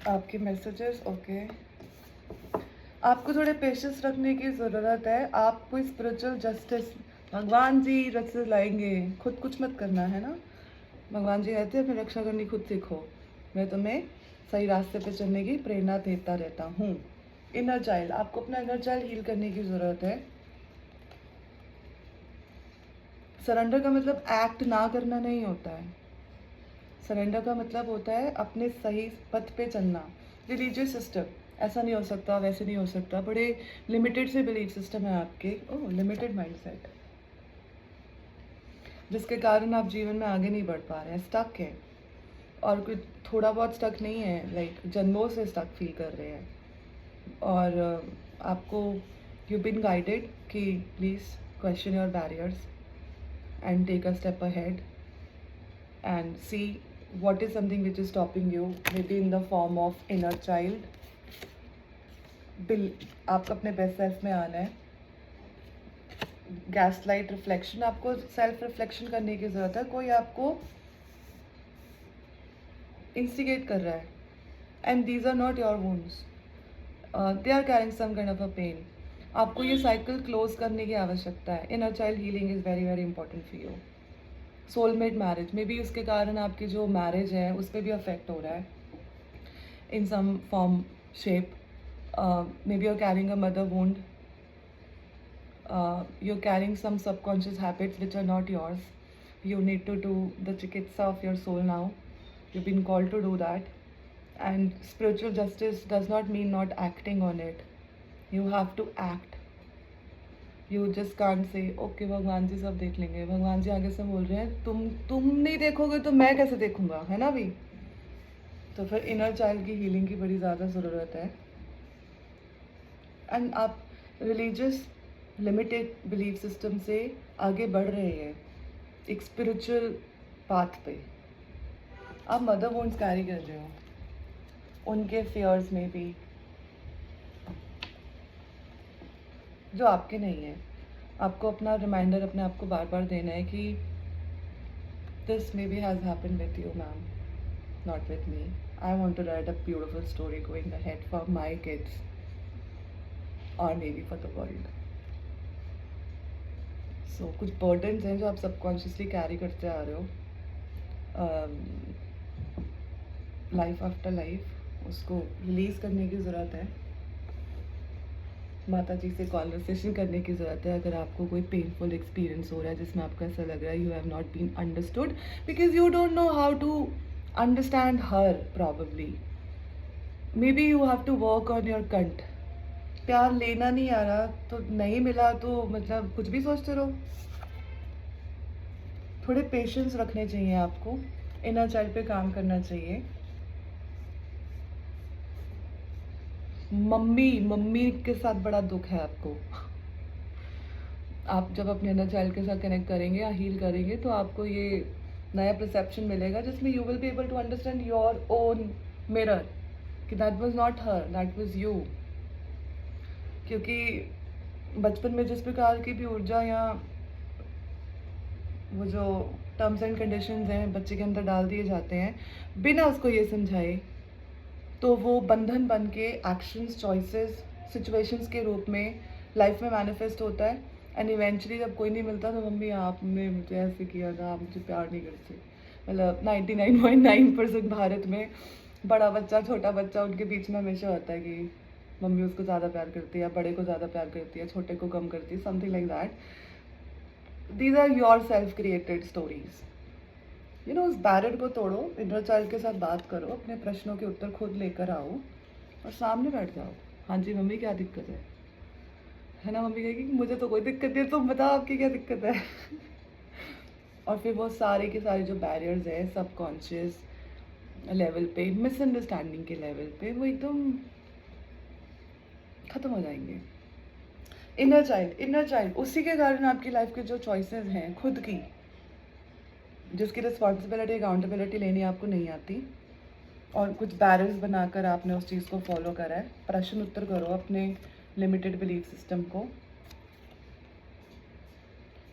आपके messages okay. आपको थोड़े पेशेंस रखने की ज़रूरत है। आप कोई स्पिरिचुअल जस्टिस भगवान जी रस्ते लाएंगे, खुद कुछ मत करना है ना। भगवान जी कहते हैं अपनी रक्षा करनी खुद सीखो। मैं तुम्हें सही रास्ते पे चलने की प्रेरणा देता रहता हूँ। इनर चाइल्ड, आपको अपना इनर चाइल्ड हील करने की ज़रूरत है। सरेंडर का मतलब एक्ट ना करना नहीं होता है। सरेंडर का मतलब होता है अपने सही पथ पे चलना। रिलीजियस सिस्टम ऐसा नहीं हो सकता, वैसे नहीं हो सकता, बड़े लिमिटेड से बिलीफ सिस्टम है आपके। ओह, लिमिटेड माइंडसेट, जिसके कारण आप जीवन में आगे नहीं बढ़ पा रहे हैं, स्टक है। और कोई थोड़ा बहुत स्टक नहीं है, लाइक जन्मों से स्टक फील कर रहे हैं। और आपको यू बिन गाइडेड कि please question your barriers and take a step ahead and see what is something which is stopping you, maybe in the form of inner child bill। आपको अपने best self में आना है। Gas light reflection, आपको self reflection करने की ज़रूरत है। कोई आपको इंस्टिगेट कर रहा है and these are not your wounds, they are carrying some kind of a pain. आपको ये साइकिल क्लोज करने की आवश्यकता है। Inner child healing is very very important for you. Soulmate marriage में भी उसके कारण आपकी जो मैरिज है उस पर भी अफेक्ट हो रहा है in some form shape. Maybe you're carrying a mother wound, you're carrying some subconscious habits which are not yours. You need to do the chikitsa of your soul now. You've been called to do that. And spiritual justice does not mean not acting on it. You have to act. You just can't say okay भगवान जी सब देख लेंगे। भगवान जी आगे से बोल रहे हैं तुम नहीं देखोगे तो मैं कैसे देखूंगा, है ना भी। तो फिर इनर चाइल्ड की हीलिंग की बड़ी ज़्यादा ज़रूरत है। एंड आप रिलीजियस लिमिटेड बिलीफ सिस्टम से आगे बढ़ रहे हैं एक स्पिरिचुअल पाथ पे। आप मदर वोन्स कैरी कर रहे हो, उनके फियर्स में भी जो आपके नहीं है। आपको अपना रिमाइंडर अपने आप को बार बार देना है कि this may be has happen with you ma'am, not with me. I want to write a beautiful story going ahead for my kids और maybe for the world. So कुछ बर्डन्स हैं जो आप सबकॉन्शियसली कैरी करते आ रहे हो life after life, उसको release करने की ज़रूरत है। माता जी से कॉन्वर्सेशन करने की ज़रूरत है। अगर आपको कोई पेनफुल एक्सपीरियंस हो रहा है जिसमें आपको ऐसा लग रहा है you have not been understood because you don't know how to understand her, probably maybe you have to work on your कंट। प्यार लेना नहीं आ रहा तो नहीं मिला तो मतलब कुछ भी सोचते रहो। थोड़े पेशेंस रखने चाहिए आपको, इनर चाइल्ड पे काम करना चाहिए। मम्मी मम्मी के साथ बड़ा दुख है आपको। आप जब अपने इनर चाइल्ड के साथ कनेक्ट करेंगे या हील करेंगे तो आपको ये नया परसेप्शन मिलेगा जिसमें you will be able to understand your own mirror कि that was not her, that was you. क्योंकि बचपन में जिस प्रकार की भी ऊर्जा या वो जो टर्म्स एंड कंडीशंस हैं बच्चे के अंदर डाल दिए जाते हैं बिना उसको ये समझाए, तो वो बंधन बन के एक्शंस, चॉइसेस, सिचुएशंस के रूप में लाइफ में मैनिफेस्ट होता है। एंड इवेंचुअली जब कोई नहीं मिलता तो मम्मी आपने मुझे ऐसे किया था, आप मुझे प्यार नहीं करते। मतलब 99.9% भारत में बड़ा बच्चा छोटा बच्चा उनके बीच में हमेशा होता है कि मम्मी उसको ज़्यादा प्यार करती है, बड़े को ज़्यादा प्यार करती है, छोटे को कम करती है, something like that. These are your self created stories. You know, उस बैरियर को तोड़ो, इनर चाइल्ड के साथ बात करो, अपने प्रश्नों के उत्तर खुद लेकर आओ और सामने बैठ जाओ। हाँ जी मम्मी क्या दिक्कत है ना। मम्मी कहेगी मुझे तो कोई दिक्कत नहीं, तुम बताओ आपकी क्या दिक्कत है। और फिर वो सारे के सारे जो बैरियर्स है सबकॉन्शियस लेवल पे, मिसअंडरस्टैंडिंग के लेवल पे, वो एकदम ख़त्म हो जाएंगे। इनर चाइल्ड उसी के कारण आपकी लाइफ के जो चॉइसेस हैं खुद की, जिसकी रिस्पॉन्सिबिलिटी अकाउंटेबिलिटी लेनी आपको नहीं आती, और कुछ बैरियर्स बनाकर आपने उस चीज़ को फॉलो करा है। प्रश्न उत्तर करो अपने लिमिटेड बिलीफ सिस्टम को,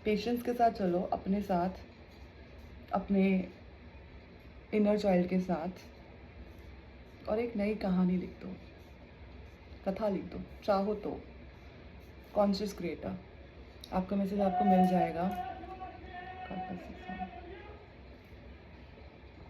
पेशेंस के साथ चलो अपने साथ, अपने इनर चाइल्ड के साथ। और एक नई कहानी लिख दो, कथा लिख दो, चाहो तो। कॉन्शियस क्रिएटर, आपका मैसेज आपको मिल जाएगा। God bless you.